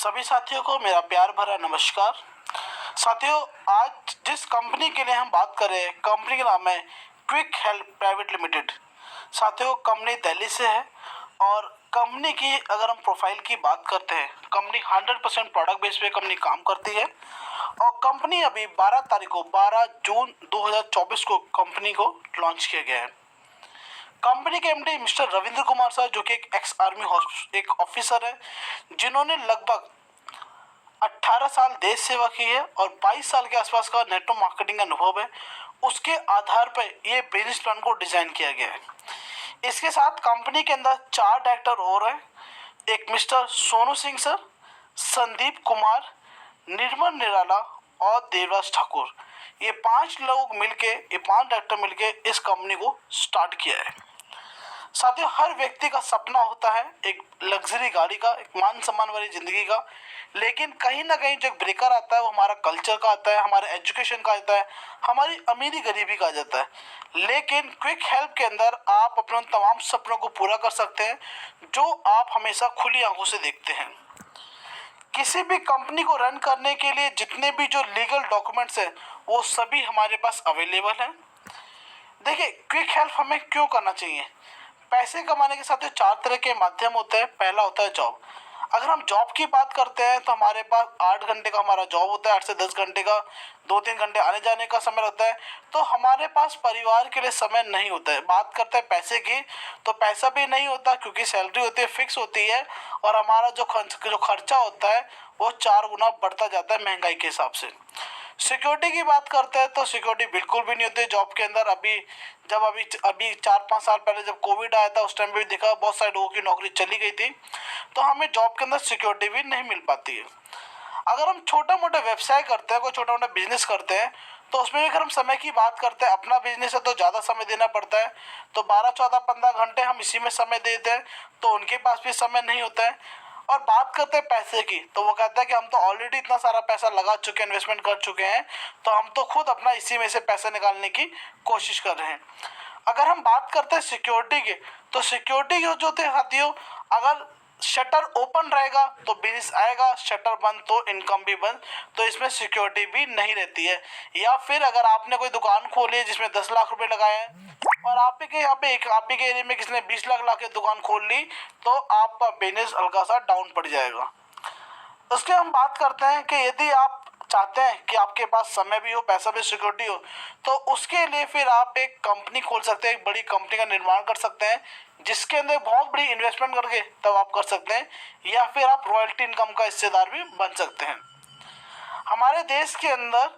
सभी साथियों को मेरा प्यार भरा नमस्कार। साथियों, आज जिस कंपनी के लिए हम बात कर रहे हैं, कंपनी का नाम है क्विक हेल्प प्राइवेट लिमिटेड। साथियों, कंपनी दिल्ली से है और कंपनी की अगर हम प्रोफाइल की बात करते हैं, कंपनी 100% प्रोडक्ट बेस पे कंपनी काम करती है और कंपनी अभी 12 जून 2024 को कंपनी को लॉन्च किया गया है। कंपनी के MD mister Ravindra Kumar sir, जो कि एक एक्स आर्मी एक ऑफिसर है, जिन्होंने लगभग 18 साल देश सेवा की है और 22 साल के आसपास का नेटवर्क मार्केटिंग का अनुभव है, उसके आधार पर ये बिजनेस प्लान को डिजाइन किया गया है। इसके साथ कंपनी के अंदर 4 डायरेक्टर और हैं, एक मिस्टर सोनू सिंह सर, संदीप कुमार, निर्मल निराला और देवराज ठाकुर। ये 5 लोग मिलके, ये 5 डायरेक्टर मिलके इस कंपनी को स्टार्ट किया है। साथियों, हर व्यक्ति का सपना होता है एक लग्जरी गाड़ी का, एक मान सम्मान वाली जिंदगी का, लेकिन कहीं ना कहीं जो ब्रेकर आता है वो हमारा कल्चर का आता है, हमारे एजुकेशन का आता है, हमारी अमीरी गरीबी का आ जाता है। लेकिन क्विक हेल्प के अंदर आप अपने उन तमाम सपनों को पूरा कर सकते हैं जो आप हमेशा खुली आंखों से देखते हैं। किसी भी कंपनी को रन करने के लिए जितने भी जो लीगल डॉक्यूमेंट्स हैं वो सभी हमारे पास अवेलेबल हैं। देखिए, क्विक हेल्प हमें क्यों करना चाहिए? पैसे कमाने के साथ जो 4 तरह के माध्यम होते हैं। पहला होता है जॉब। अगर हम जॉब की बात करते हैं तो हमारे पास 8 घंटे का हमारा जॉब होता है, 8 से 10 घंटे का, 2-3 घंटे आने जाने का समय होता है, तो हमारे पास परिवार के लिए समय नहीं होता है। बात करते हैं पैसे की, तो पैसा भी नहीं होता क्योंकि सैलरी होती है, फिक्स होती है, और हमारा जो खर्चा होता है वो 4 गुना बढ़ता जाता है महंगाई के हिसाब से। सिक्योरिटी की बात करते हैं तो सिक्योरिटी बिल्कुल भी नहीं होती जॉब के अंदर। अभी 4-5 साल पहले जब कोविड आया था उस टाइम पे भी देखा बहुत सारे लोगों की नौकरी चली गई थी, तो हमें जॉब के अंदर सिक्योरिटी भी नहीं मिल पाती है। अगर हम छोटा मोटा व्यवसाय करते हैं, कोई छोटा मोटा बिजनेस करते हैं, तो उसमें भी अगर हम समय की बात करते हैं, अपना बिजनेस है तो ज़्यादा समय देना पड़ता है, तो 12-14-15 घंटे हम इसी में समय देते हैं, तो उनके पास भी समय नहीं होता है। और बात करते हैं पैसे की, तो वो कहता है कि हम तो ऑलरेडी इतना सारा पैसा लगा चुके हैं, इन्वेस्टमेंट कर चुके हैं, तो हम तो खुद अपना इसी में से पैसे निकालने की कोशिश कर रहे हैं। अगर हम बात करते हैं सिक्योरिटी की, तो सिक्योरिटी जो थे साथियों, अगर शटर ओपन रहेगा तो बिजनेस आएगा, शटर बंद तो इनकम भी बंद, तो इसमें सिक्योरिटी भी नहीं रहती है। या फिर अगर आपने कोई दुकान खोली है जिसमें 10 लाख रुपए लगाए हैं और आप ही के एरिया में किसी ने 20 लाख ला के दुकान खोल ली, तो आपका बिजनेस हल्का सा डाउन पड़ जाएगा। उसके हम बात करते हैं कि यदि आप चाहते हैं कि आपके पास समय भी हो, पैसा भी, सिक्योरिटी हो, तो उसके लिए फिर आप एक कंपनी खोल सकते हैं, एक बड़ी कंपनी का निर्माण कर सकते हैं, जिसके अंदर बहुत बड़ी इन्वेस्टमेंट करके तब आप कर सकते हैं, या फिर आप रॉयल्टी इनकम का हिस्सेदार भी बन सकते हैं। हमारे देश के अंदर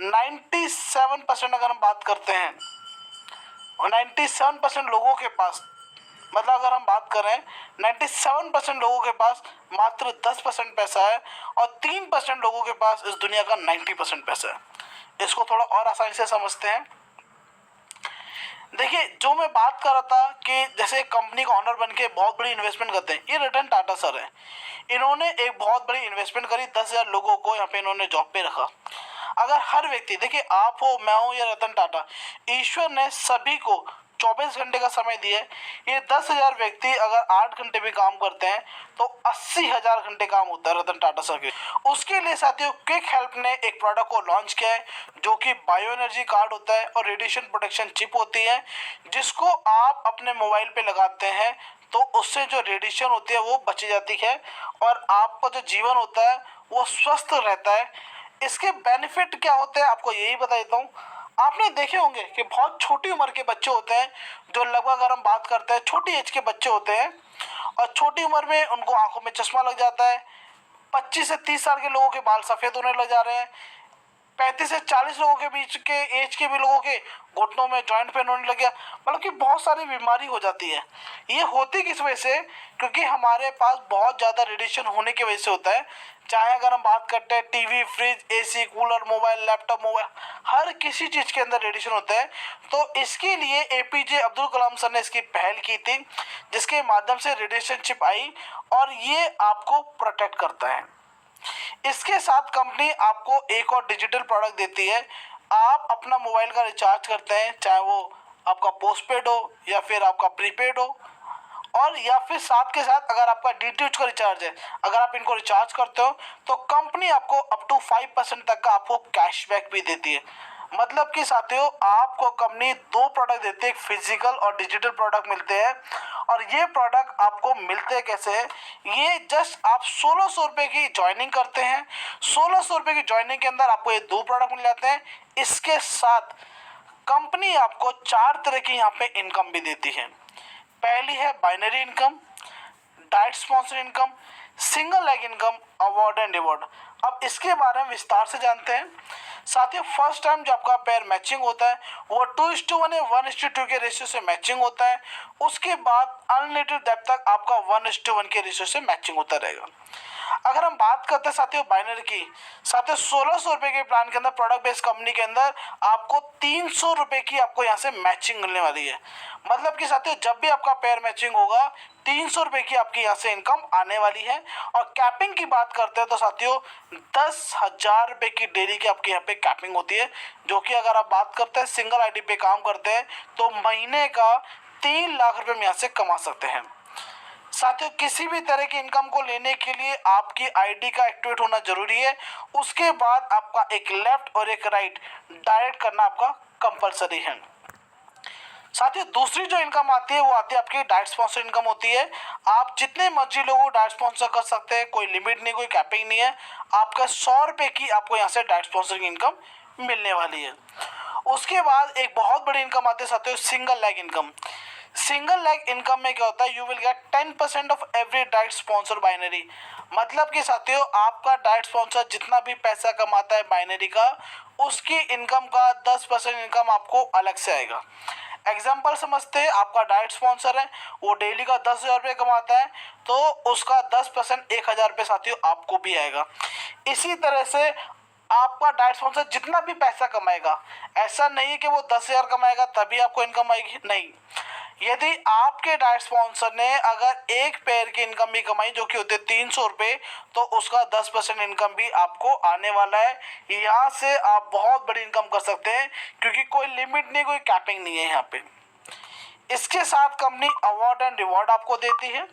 97% अगर हम बात करते हैं, और 97% लोगों के पास, मतलब अगर हम बात करें 97% लोगों के पास मात्र 10% पैसा है और 3% लोगों के पास इस दुनिया का 90% पैसा है। इसको थोड़ा और आसानी से समझते हैं। देखिए, जो मैं बात कर रहा था कि जैसे कंपनी का ऑनर बन के बहुत बड़ी इन्वेस्टमेंट करते हैं, ये रतन टाटा सर है। इन्होंने एक बहुत बड़ी इन्वेस्टमेंट करी, 10,000 लोगों को यहाँ पे इन्होंने जॉब पे रखा। अगर हर व्यक्ति, देखिए आप हो, मैं हूँ या रतन टाटा, ईश्वर ने सभी को 24 घंटे का समय दिया है। ये 10,000 व्यक्ति अगर 8 घंटे भी काम करते हैं तो 80,000 घंटे काम होता है रतन टाटा सर के। उसके लिए साथियों क्विक हेल्प ने एक प्रोडक्ट को लॉन्च किया है जो कि बायो एनर्जी कार्ड होता है और रेडिएशन प्रोटेक्शन चिप होती है, जिसको आप अपने मोबाइल पे लगाते हैं तो उससे जो रेडिएशन होती है वो बच जाती है और आपका जो जीवन होता है वो स्वस्थ रहता है। इसके बेनिफिट क्या होते हैं आपको यही बता देता हूँ। आपने देखे होंगे कि बहुत छोटी उम्र के बच्चे होते हैं, जो लगभग अगर हम बात करते हैं छोटी एज के बच्चे होते हैं, और छोटी उम्र में उनको आंखों में चश्मा लग जाता है। 25 से 30 साल के लोगों के बाल सफ़ेद होने लग जा रहे हैं। 35 से 40 लोगों के बीच के एज के भी लोगों के घुटनों में जॉइंट पेन होने लग गया, मतलब कि बहुत सारी बीमारी हो जाती है। ये होती किस वजह से? क्योंकि हमारे पास बहुत ज़्यादा रेडिएशन होने की वजह से होता है। चाहे अगर हम बात करते हैं TV, fridge, AC, cooler, mobile, laptop, mobile, हर किसी चीज़ के अंदर रेडिएशन होता है। तो इसके लिए एपीजे अब्दुल कलाम सर ने इसकी पहल की थी, जिसके माध्यम से रेडिएशन चिप आई और ये आपको प्रोटेक्ट करता है। इसके साथ कंपनी आपको एक और डिजिटल प्रोडक्ट देती है। आप अपना मोबाइल का रिचार्ज करते हैं, चाहे वो आपका पोस्टपेड हो या फिर आपका प्रीपेड हो, और या फिर साथ के साथ अगर आपका डीटीएच का रिचार्ज है, अगर आप इनको रिचार्ज करते हो तो कंपनी आपको अप टू 5% तक का आपको कैशबैक भी देती है। मतलब कि साथियों आपको कंपनी दो प्रोडक्ट देती है, एक फिजिकल और डिजिटल प्रोडक्ट मिलते हैं। और ये प्रोडक्ट आपको मिलते कैसे हैं, ये जस्ट आप 1600 रुपये की ज्वाइनिंग करते हैं, 1600 रुपये की ज्वाइनिंग के अंदर आपको ये दो प्रोडक्ट मिल जाते हैं। इसके साथ कंपनी आपको 4 तरह की यहाँ पे इनकम भी देती है। पहली है binary income, direct sponsor income, single leg income, award and reward. अब इसके बारे में विस्तार से जानते हैं। साथियों फर्स्ट टाइम जो आपका पेयर मैचिंग होता है वो 2:1 या 1:2 के रेशियो से मैचिंग होता है। उसके बाद अनलिमिटेड डेप्थ तक आपका 1:1 के रेशियो से मैचिंग होता रहेगा। अगर हम बात करते हैं साथियों बाइनरी की, साथियों 1600 रुपये के प्लान के अंदर प्रोडक्ट बेस्ड कंपनी के अंदर आपको 300 रुपये की आपको यहाँ से मैचिंग मिलने वाली है। मतलब कि साथियों जब भी आपका पेयर मैचिंग होगा 300 रुपये की आपकी यहाँ से इनकम आने वाली है। और कैपिंग की बात करते हैं तो साथियों 10,000 रुपये की डेली की आपकी यहाँ पे कैपिंग होती है, जो कि अगर आप बात करते हैं सिंगल आईडी पे काम करते हैं तो महीने का 3 लाख रुपये में यहाँ से कमा सकते हैं। साथियों किसी भी तरह की इनकम को लेने के लिए आपकी आईडी का एक्टिवेट होना जरूरी है। उसके बाद आपका एक लेफ्ट और एक राइट डायरेक्ट करना आपका कंपलसरी है। साथियों दूसरी जो इनकम आती है वो आती है आपकी डायरेक्ट स्पॉन्सर इनकम होती है। आप जितने मर्जी लोगों को डायरेक्ट स्पॉन्सर कर सकते हैं, कोई लिमिट नहीं, कोई कैपिंग नहीं है। आपका 100 रुपये की आपको यहाँ से डायरेक्ट स्पॉन्सर की इनकम मिलने वाली है। उसके बाद एक बहुत बड़ी इनकम आती है साथियों single leg income. Single leg income में क्या होता है, you will get 10% of every direct sponsor binary. मतलब कि साथियों आपका डायरेक्ट स्पॉन्सर जितना भी पैसा कमाता है बाइनरी का, उसकी इनकम का 10% इनकम आपको अलग से आएगा। एग्जाम्पल समझते हैं, आपका डायरेक्ट स्पॉन्सर है वो डेली का 10,000 रुपये कमाता है तो उसका 10% 1,000 रुपये साथियों आपको भी आएगा। इसी तरह से आपका डायरेक्ट स्पॉन्सर जितना भी पैसा कमाएगा, ऐसा नहीं है कि वो 10,000 कमाएगा तभी आपको इनकम आएगी, नहीं। यदि आपके डायरेक्ट स्पॉन्सर ने अगर एक पेयर की इनकम भी कमाई जो कि होते 300 रुपये, तो उसका 10% इनकम भी आपको आने वाला है। यहाँ से आप बहुत बड़ी इनकम कर सकते हैं क्योंकि कोई लिमिट नहीं, कोई कैपिंग नहीं है यहाँ पे। इसके साथ कंपनी अवार्ड एंड रिवॉर्ड आपको देती है।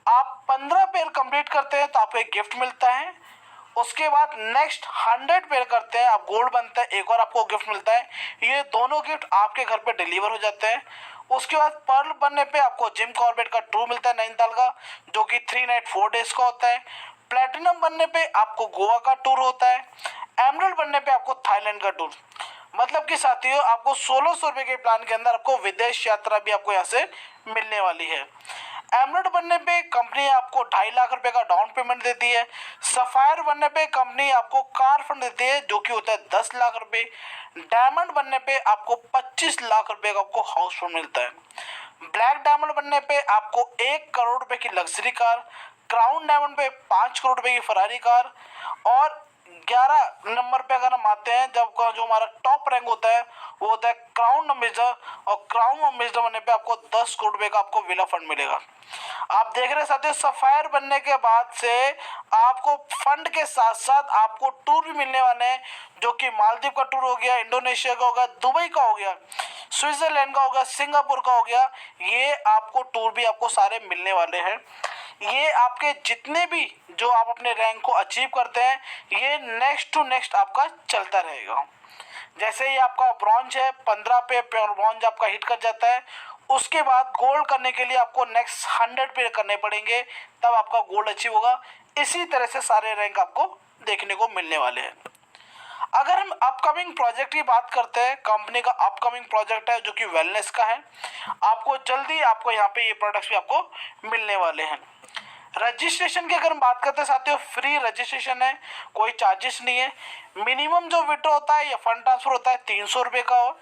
आप 15 पेयर कंप्लीट करते हैं तो आपको एक गिफ्ट मिलता है। उसके बाद नेक्स्ट 100 पेयर करते हैं, आप गोल्ड बनते हैं, एक और आपको गिफ्ट मिलता है। ये दोनों गिफ्ट आपके घर पे डिलीवर हो जाते हैं। उसके बाद पर्ल बनने पे आपको जिम कॉर्बेट का टूर मिलता है नैनीताल का, जो कि 3 नाइट 4 डेज का होता है। प्लेटिनम बनने पे आपको गोवा का टूर होता है। एमरल्ड बनने पे आपको थाईलैंड का टूर। मतलब कि साथियों आपको 1600 रुपये के प्लान के अंदर आपको विदेश यात्रा भी आपको यहाँ से मिलने वाली है। एमरल्ड बनने पे कंपनी आपको 2.5 लाख रुपए का डाउन पेमेंट देती है। सफायर बनने पे कंपनी आपको कार फंड देती है जो कि होता है 10 लाख रुपए। डायमंड बनने पे आपको 25 लाख रुपए का आपको हाउस फंड मिलता है। ब्लैक डायमंड बनने पे आपको 1 करोड़ रुपए की लग्जरी कार। क्राउन डायमंड पे 5 करोड़ रुपए की फरारी कार। और 11 नंबर पे अगर हम आते हैं, जब जो हमारा टॉप रैंक होता है वो होता है क्राउन अम्बेसडर, और क्राउन अम्बेसडर बनने पे आपको 10 करोड़ रुपए का आपको विला फंड मिलेगा। आप देख रहे साथियों सफायर बनने के बाद से आपको फंड के साथ साथ आपको टूर भी मिलने वाले हैं, जो कि मालदीव का टूर हो गया, इंडोनेशिया का हो गया, दुबई का हो गया, स्विट्जरलैंड का हो गया, सिंगापुर का हो गया। ये आपको टूर भी आपको सारे मिलने वाले हैं। ये आपके जितने भी जो आप अपने रैंक को अचीव करते हैं, ये नेक्स्ट टू नेक्स्ट आपका चलता रहेगा। जैसे ही आपका ब्रॉन्ज है, 15 पे ब्रॉन्ज आपका हिट कर जाता है, उसके बाद गोल्ड करने के लिए आपको नेक्स्ट 100 पे करने पड़ेंगे, तब आपका गोल्ड अचीव होगा। इसी तरह से सारे रैंक आपको देखने को मिलने वाले हैं। अगर हम अपकमिंग प्रोजेक्ट की बात करते हैं, कंपनी का अपकमिंग प्रोजेक्ट है जो कि वेलनेस का है। आपको जल्दी आपको यहाँ पे ये प्रोडक्ट्स भी आपको मिलने वाले हैं। रजिस्ट्रेशन की अगर हम बात करते हैं साथियों, फ्री रजिस्ट्रेशन है, कोई चार्जेस नहीं है। मिनिमम जो विड्रॉ होता है या फंड ट्रांसफर होता है 300 रुपये का हो।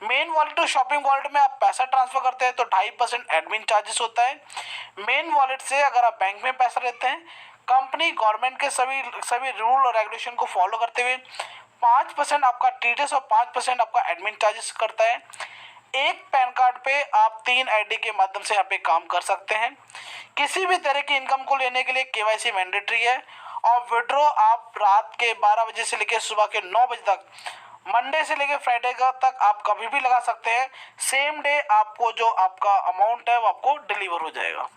Main wallet to shopping wallet में आप पैसा ट्रांसफर करते हैं तो 2.5% एडमिन चार्जेस होता है। मेन वॉलेट से अगर आप बैंक में पैसा लेते हैं, कंपनी गवर्नमेंट के सभी रूल और रेगुलेशन को फॉलो करते हुए 5% आपका टीडीएस और 5% आपका एडमिन चार्जेस करता है। एक पैन कार्ड पे आप 3 आईडी के माध्यम से यहाँ पे काम कर सकते हैं। किसी भी तरह की इनकम को लेने के लिए केवाईसी मैंडेटरी है। और विड्रॉ आप रात के 12 बजे से लेकर सुबह के 9 बजे तक मंडे से लेकर फ्राइडे का तक आप कभी भी लगा सकते हैं। सेम डे आपको जो आपका अमाउंट है वो आपको डिलीवर हो जाएगा।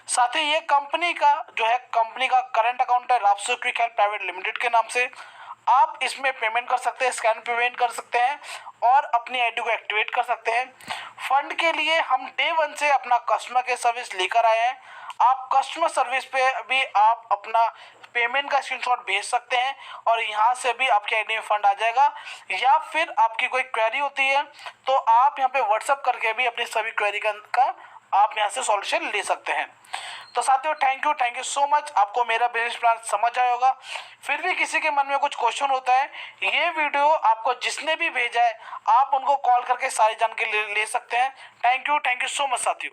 साथ ही ये कंपनी का जो है कंपनी का करंट अकाउंट है रापसो क्विक हेल्प प्राइवेट लिमिटेड के नाम से। आप इसमें पेमेंट कर सकते हैं, स्कैन पेमेंट कर सकते हैं और अपनी आईडी को एक्टिवेट कर सकते हैं। फंड के लिए हम डे 1 से अपना कस्टमर केयर सर्विस लेकर आए हैं। आप कस्टमर सर्विस पे भी आप अपना पेमेंट का स्क्रीनशॉट भेज सकते हैं और यहाँ से भी आपके आईडी में फंड आ जाएगा। या फिर आपकी कोई क्वेरी होती है तो आप यहाँ पे व्हाट्सएप करके भी अपनी सभी क्वेरी का आप यहाँ से सॉल्यूशन ले सकते हैं। तो साथियों थैंक यू सो मच। आपको मेरा बिजनेस प्लान समझ आया होगा। फिर भी किसी के मन में कुछ क्वेश्चन होता है, ये वीडियो आपको जिसने भी भेजा है आप उनको कॉल करके सारी जानकारी ले सकते हैं। थैंक यू सो मच साथियों।